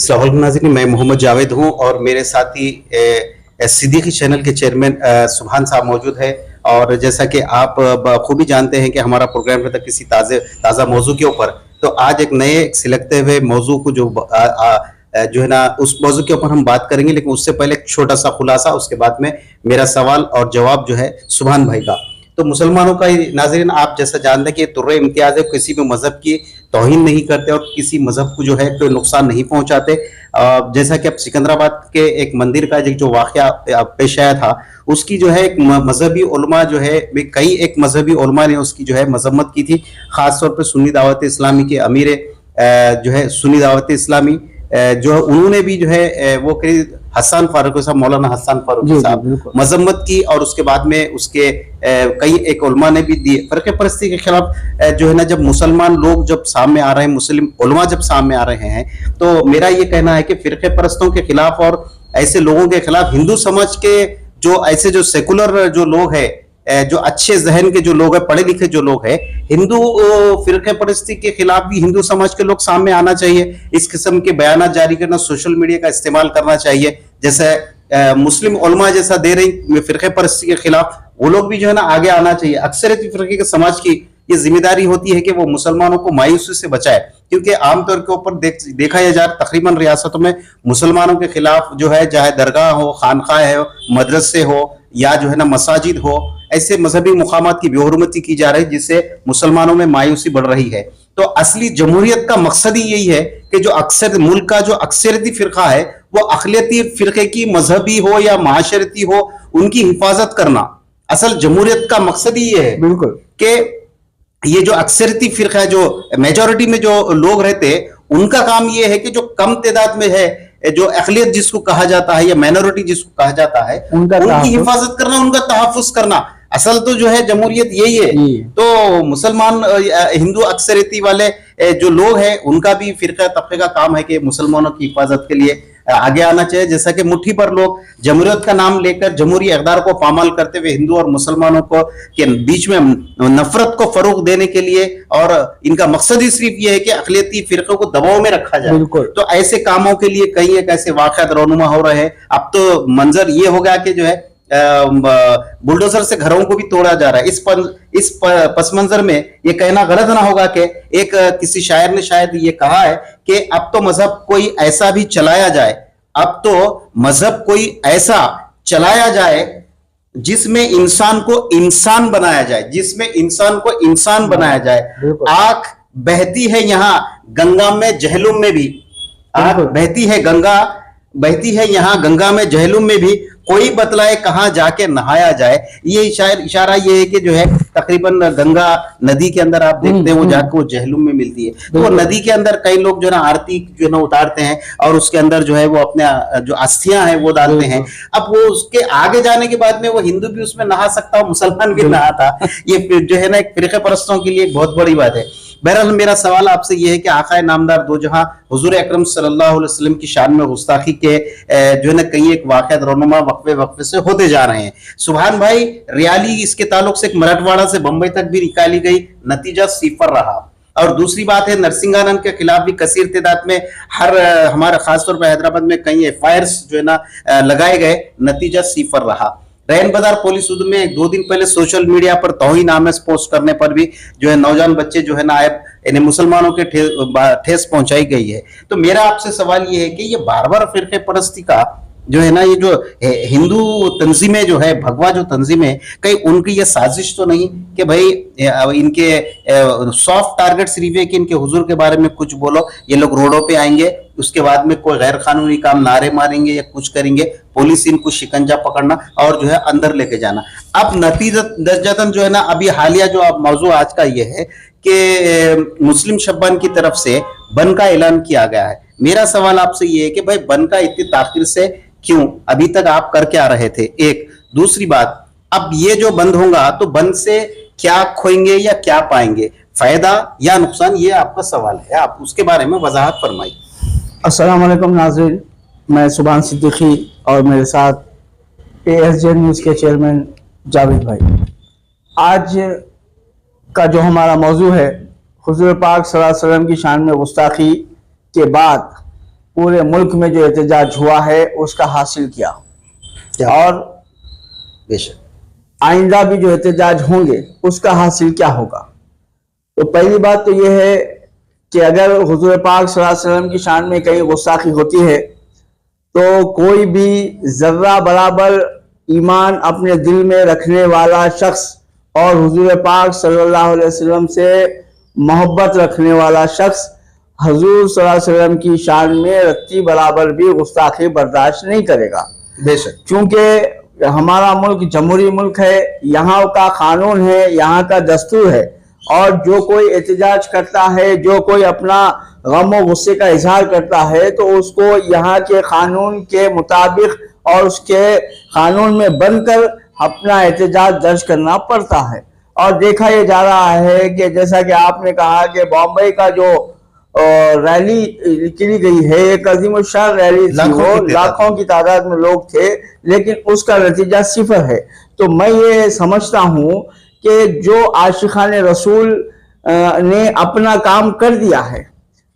अस्सलाम नाज़रीन, मैं मोहम्मद जावेद हूं और मेरे साथी सिद्दीकी चैनल के चेयरमैन सुभान साहब मौजूद है। और जैसा कि आप बखूबी जानते हैं कि हमारा प्रोग्राम रहता है किसी ताज़ा मौजू के ऊपर, तो आज एक नए सिलेक्टे हुए मौजू को जो है ना उस मौजू के ऊपर हम बात करेंगे। लेकिन उससे पहले एक छोटा सा खुलासा, उसके बाद में मेरा सवाल और जवाब जो है सुभान भाई का। तो मुसलमानों का नाज़रीन, आप जैसा जानते हैं कि तुर्रे इम्तियाज़ है, किसी भी मज़हब की तौहीन नहीं करते और किसी मज़हब को जो है कोई नुकसान नहीं पहुंचाते। जैसा कि अब सिकंदराबाद के एक मंदिर का जो वाक़या पेश आया था, उसकी जो है एक मजहबी उलमा जो है कई एक मजहबी उलमा ने उसकी जो है मजम्मत की थी। ख़ासतौर पर सुन्नी दावत इस्लामी के अमीर जो है सुन्नी दावत इस्लामी जो उन्होंने भी जो है वो हसन फारूकी साहब, मौलाना हसन फारूकी साहब मजम्मत की। और उसके बाद में उसके कई एक उलमा ने भी दिए। फ़र्क़े परस्ती के खिलाफ जो है ना, जब मुसलमान लोग जब सामने आ रहे हैं, मुस्लिम उलमा जब सामने आ रहे हैं, तो मेरा ये कहना है कि फ़िरक़े परस्तों के खिलाफ और ऐसे लोगों के खिलाफ हिंदू समाज के जो ऐसे जो सेकुलर जो लोग हैं, जो अच्छे जहन के जो लोग हैं, पढ़े लिखे जो लोग हैं, हिंदू फिरके परस्ती के खिलाफ भी हिंदू समाज के लोग सामने आना चाहिए। इस किस्म के बयान जारी करना, सोशल मीडिया का इस्तेमाल करना चाहिए। जैसे मुस्लिम उलमा जैसा दे रही फिरके परस्ती के खिलाफ, वो लोग भी जो है ना आगे आना चाहिए। अक्सरियत फिरके के समाज की ये जिम्मेदारी होती है कि वो मुसलमानों को मायूसी से बचाए, क्योंकि आमतौर के ऊपर देखा जा तकरीबन रियासतों में मुसलमानों के खिलाफ जो है, चाहे दरगाह हो, खानकाह हो, मदरसे हो या जो है ना मसाजिद हो, ऐसे मजहबी मुकामात की बेहुरमती की जा रही है, जिससे मुसलमानों में मायूसी बढ़ रही है। तो असली जमहूरियत का मकसद ही यही है कि जो अक्सर मुल्क का जो अक्सरियती फिरका है, वो अक़लियती फिरके की मजहबी हो या माशरती हो, उनकी हिफाजत करना असल जमहूरियत का मकसद ही ये है। बिल्कुल कि ये जो अक्सरियती फिरका है, जो मेजॉरिटी में जो लोग रहते हैं, उनका काम ये है कि जो कम तादाद में है, जो अक़लियत जिसको कहा जाता है या माइनॉरिटी जिसको कहा जाता है, उनकी हिफाजत करना, उनका तहफ़्फ़ुज़ करना। असल तो जो है जमहूरियत यही है। तो मुसलमान हिंदू अक्सरियती वाले जो लोग हैं, उनका भी फिरका तबके का काम है कि मुसलमानों की हिफाजत के लिए आगे आना चाहिए। जैसा कि मुट्ठी पर लोग जमहूरियत का नाम लेकर जमहूरी इक़दार को पामाल करते हुए हिंदू और मुसलमानों को के बीच में नफरत को फरोग देने के लिए, और इनका मकसद ही सिर्फ ये है कि अक़लियती फिरकों को दबाव में रखा जाए। तो ऐसे कामों के लिए कई एक ऐसे वाक़यात रोनुमा हो रहे हैं। अब तो मंजर ये हो गया कि जो है बुलडोजर से घरों को भी तोड़ा जा रहा है। इस पस मंजर में ये कहना गलत ना होगा कि एक किसी शायर ने शायद ये कहा है कि अब तो मजहब कोई ऐसा भी चलाया जाए, अब तो मजहब कोई ऐसा चलाया जाए जिसमें इंसान को इंसान बनाया जाए, जिसमें इंसान को इंसान बनाया जाए। आंख बहती है यहाँ गंगा में जहलुम में भी, आंख बहती है यहाँ गंगा में जहलुम में भी, कोई बतलाए कहां जाके नहाया जाए। ये इशारा ये है कि जो है तकरीबन गंगा नदी के अंदर आप देखते हैं वो जाके वो जहलुम में मिलती है। तो वो नदी के अंदर कई लोग जो है ना आरती जो है ना उतारते हैं और उसके अंदर जो है वो अपने जो अस्थियां हैं वो डालते हैं। अब वो उसके आगे जाने के बाद में वो हिंदू भी उसमें नहा सकता हो, मुसलमान भी नहाता। ये जो है ना एक फिरके परस्तों के लिए बहुत बड़ी बात है। बहरहाल मेरा सवाल आपसे यह है कि आकाए नामदार दो जहां हुजूर अकरम सल्लल्लाहु अलैहि वसल्लम की शान में गुस्ताखी के जो है ना कई एक वाक़यात रोनुमा वक्फे से होते जा रहे हैं। सुभान भाई, रैली इसके ताल्लुक से एक मराठवाड़ा से बंबई तक भी निकाली गई, नतीजा सिफर रहा। और दूसरी बात है, नरसिंहानंद के खिलाफ भी कसीर तादाद में हमारा खासतौर पर हैदराबाद में कई FIRs जो है ना लगाए गए, नतीजा सिफर रहा। रैन बाजार पुलिस में 2 दिन पहले सोशल मीडिया पर तौहीन आमेज पोस्ट करने पर भी जो है नौजवान बच्चे जो है ना इन्हें मुसलमानों के ठेस पहुंचाई गई है। तो मेरा आपसे सवाल ये है कि ये बार-बार फिरके परस्ती का जो है ना, ये जो हिंदू तंजीमें जो है, भगवा जो तंजीमें, कहीं उनकी ये साजिश तो नहीं कि भाई इनके सॉफ्ट टारगेट सिर्फ है कि इनके हुजूर के बारे में कुछ बोलो, ये लोग रोडों पे आएंगे, उसके बाद में कोई गैर कानूनी काम नारे मारेंगे या कुछ करेंगे, पुलिस इनको शिकंजा पकड़ना और जो है अंदर लेके जाना। अब नतीजतन जो है ना, अभी हालिया जो अब मौजू आज का ये है कि मुस्लिम शब्बान की तरफ से बंद का ऐलान किया गया है। मेरा सवाल आपसे ये है कि भाई बंद का इतनी ताखिर से क्यों? अभी तक आप करके आ रहे थे। एक दूसरी बात, अब ये जो बंद होगा तो बंद से क्या खोएंगे या क्या पाएंगे, फायदा या नुकसान, ये आपका सवाल है, आप उसके बारे में वजाहत फरमाइए। अस्सलाम वालेकुम नाज़रीन, मैं सुभान सिद्दीकी और मेरे साथ ASJ न्यूज़ के चेयरमैन जावेद भाई। आज का जो हमारा मौजू है, हुज़ूर पाक सल्लल्लाहु अलैहि वसल्लम की शान में गुस्ताखी के बाद पूरे मुल्क में जो एहतजाज हुआ है उसका हासिल किया, और बेशक आइंदा भी जो एहतजाज होंगे उसका हासिल क्या होगा। तो पहली बात तो यह है कि अगर हुजूर पाक सल्लल्लाहु अलैहि वसल्लम की शान में कहीं गुस्ताखी होती है तो कोई भी जर्रा बराबर ईमान अपने दिल में रखने वाला शख्स और हुजूर पाक सल्लल्लाहु अलैहि वसल्लम से मोहब्बत रखने वाला शख्स हुजूर सल्लल्लाहु अलैहि वसल्लम की शान में रत्ती बराबर भी गुस्ताखी बर्दाश्त नहीं करेगा। बेशक क्योंकि हमारा मुल्क जमहूरी मुल्क है, यहाँ का कानून है, यहाँ का दस्तूर है, और जो कोई एहतजाज करता है, जो कोई अपना गम और गुस्से का इजहार करता है, तो उसको यहाँ के कानून के मुताबिक और उसके कानून में बनकर अपना एहतजाज दर्ज करना पड़ता है। और देखा यह जा रहा है कि जैसा कि आपने कहा कि बॉम्बे का जो रैली निकली गई है, एक अजीमुशान रैली थी, वो लाखों की तादाद में लोग थे, लेकिन उसका नतीजा सिफर है। तो मैं ये समझता हूँ कि जो आशिकाने रसूल ने अपना काम कर दिया है,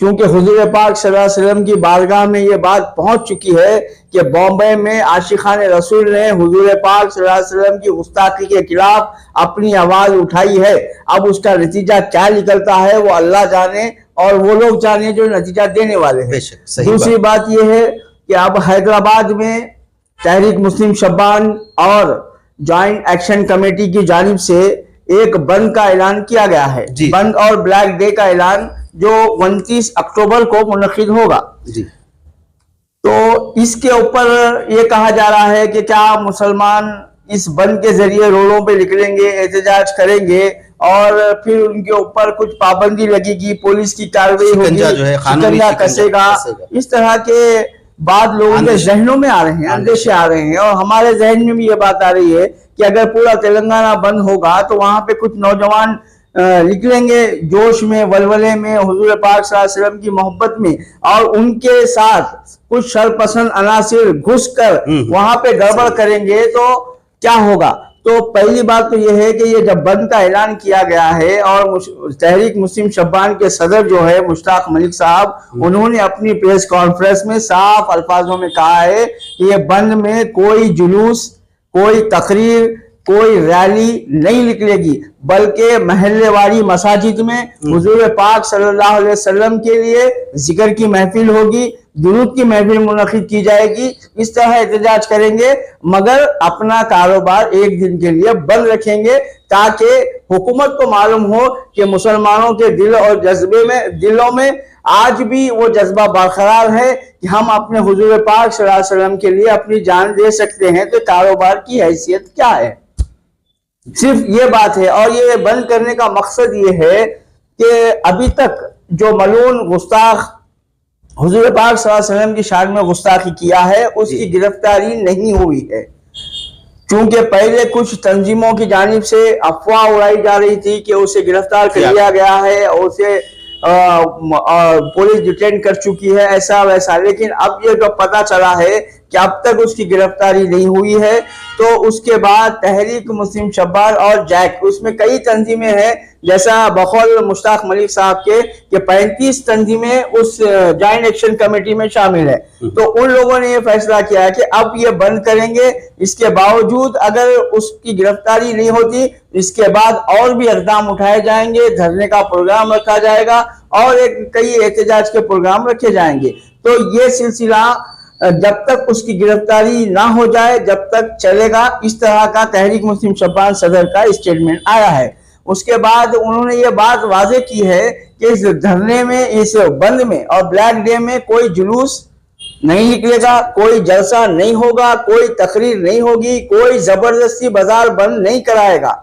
क्योंकि हुजूर पाक सल्लल्लाहु अलैहि वसल्लम की बारगाह में ये बात पहुंच चुकी है कि बॉम्बे में आशिकाने रसूल ने हुजूर पाक सल्लल्लाहु अलैहि वसल्लम की गुस्ताखी के खिलाफ अपनी आवाज उठाई है। अब उसका नतीजा क्या निकलता है वो अल्लाह जाने और वो लोग जाने जो नतीजा देने वाले हैं। दूसरी बात यह है कि अब हैदराबाद में तहरीक मुस्लिम शब्बान और जॉइंट एक्शन कमेटी की जानिब से एक बंद का ऐलान किया गया है, बंद और ब्लैक डे का ऐलान, जो 29 अक्टूबर को मुनक्किद होगा जी। तो इसके ऊपर ये कहा जा रहा है कि क्या मुसलमान इस बंद के जरिए रोडों पे निकलेंगे, एहतजाज करेंगे और फिर उनके ऊपर कुछ पाबंदी लगेगी, पुलिस की कार्रवाई होगी, शिकंजा कसेगा। इस तरह के बात लोगों के जहनों में आ रहे हैं, अंदेशे आ रहे हैं, और हमारे जहन में भी ये बात आ रही है कि अगर पूरा तेलंगाना बंद होगा तो वहां पे कुछ नौजवान निकलेंगे जोश में, वलवले में, हुजूर पाक सल्लल्लाहु अलैहि वसल्लम की मोहब्बत में, और उनके साथ कुछ शरपसंद अनासिर घुसकर वहां पे गड़बड़ करेंगे तो क्या होगा। तो पहली बात तो यह है कि ये जब बंद का ऐलान किया गया है और तहरीक मुस्लिम शब्बान के सदर जो है मुश्ताक मलिक साहब, उन्होंने अपनी प्रेस कॉन्फ्रेंस में साफ अल्फाजों में कहा है कि ये बंद में कोई जुलूस, कोई तकरीर, कोई रैली नहीं निकलेगी, बल्कि महल्लेवारी मसाजिद में हुजूर पाक सल्लल्लाहु अलैहि वसल्लम के लिए जिक्र की महफिल होगी, दुरूद की महफिल मुनक्किद की जाएगी। इस तरह एहतजाज करेंगे, मगर अपना कारोबार एक दिन के लिए बंद रखेंगे ताकि हुकूमत को मालूम हो कि मुसलमानों के दिल और जज्बे में, दिलों में आज भी वो जज्बा बरकरार है कि हम अपने हुजूर पाक सल्लल्लाहु अलैहि वसल्लम के लिए अपनी जान दे सकते हैं। तो कारोबार की हैसियत क्या है, सिर्फ ये बात है। और ये बंद करने का मकसद ये है कि अभी तक जो मलून गुस्ताख हुजूर पाक सल्लल्लाहु अलैहि वसल्लम की शान में गुस्ताखी किया है उसकी गिरफ्तारी नहीं हुई है, क्योंकि पहले कुछ तंजीमों की जानिब से अफवाह उड़ाई जा रही थी कि उसे गिरफ्तार कर लिया गया है और उसे पुलिस डिटेन कर चुकी है, ऐसा वैसा। लेकिन अब ये जो पता चला है कि अब तक उसकी गिरफ्तारी नहीं हुई है, तो उसके बाद तहरीक मुस्लिम शब्बान और जैक, उसमें कई तंजीमें हैं, जैसा बकौल मुश्ताक मलिक साहब के कि 35 तंजीमें उस जॉइंट एक्शन कमेटी में शामिल है। तो उन लोगों ने ये फैसला किया है कि अब ये बंद करेंगे। इसके बावजूद अगर उसकी गिरफ्तारी नहीं होती, इसके बाद और भी इक़दाम उठाए जाएंगे, धरने का प्रोग्राम रखा जाएगा और कई एहतजाज के प्रोग्राम रखे जाएंगे। तो ये सिलसिला जब तक उसकी गिरफ्तारी ना हो जाए जब तक चलेगा। इस तरह का तहरीक मुस्लिम शब्बान सदर का स्टेटमेंट आया है। उसके बाद उन्होंने ये बात वाजे की है कि इस धरने में, इस बंद में और ब्लैक डे में कोई जुलूस नहीं निकलेगा, कोई जलसा नहीं होगा, कोई तकरीर नहीं होगी, कोई जबरदस्ती बाजार बंद नहीं कराएगा।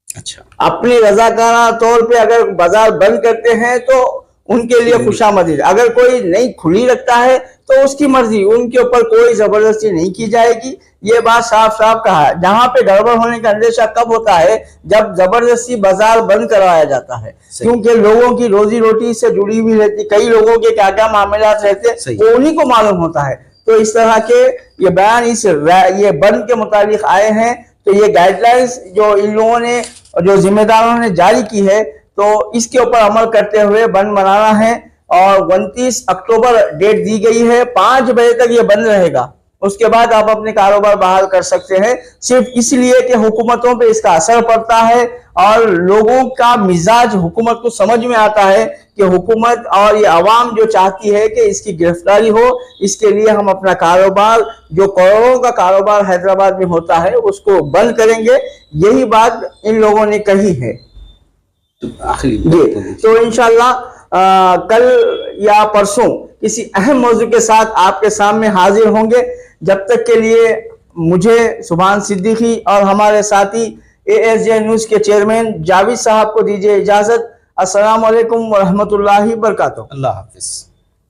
अच्छा, अपनी रजाकाना तौर पे अगर बाजार बंद करते हैं तो उनके लिए खुशामदीद, अगर कोई नहीं खुली रखता है तो उसकी मर्जी, उनके ऊपर कोई जबरदस्ती नहीं की जाएगी। ये बात साफ साफ कहा है। जहां पे गड़बड़ होने का अंदेशा कब होता है, जब जबरदस्ती बाजार बंद करवाया जाता है, क्योंकि लोगों की रोजी रोटी से जुड़ी हुई रहती, कई लोगों के क्या क्या मामलात रहते वो उन्हीं को मालूम होता है। तो इस तरह के ये बयान ये बंद के मुताबिक आए हैं। तो ये गाइडलाइंस जो इन लोगों ने, जो जिम्मेदारों ने जारी की है, तो इसके ऊपर अमल करते हुए बंद मनाना है। और 29 अक्टूबर डेट दी गई है, 5 बजे तक ये बंद रहेगा। उसके बाद आप अपने कारोबार बहाल कर सकते हैं, सिर्फ इसलिए कि हुकूमतों पे इसका असर पड़ता है और लोगों का मिजाज हुकूमत को समझ में आता है कि हुकूमत और ये आवाम जो चाहती है कि इसकी गिरफ्तारी हो, इसके लिए हम अपना कारोबार, जो करोड़ों का कारोबार हैदराबाद में होता है, उसको बंद करेंगे। यही बात इन लोगों ने कही है। आखिरी जी, तो इंशाल्लाह कल या परसों किसी अहम मौजू के साथ आपके सामने हाजिर होंगे। जब तक के लिए मुझे सुभान सिद्दीकी और हमारे साथी ASJ न्यूज के चेयरमैन जावेद साहब को दीजिए इजाजत। अस्सलाम वालेकुम व रहमतुल्लाहि व बरकातुहू। अल्लाह हाफिज।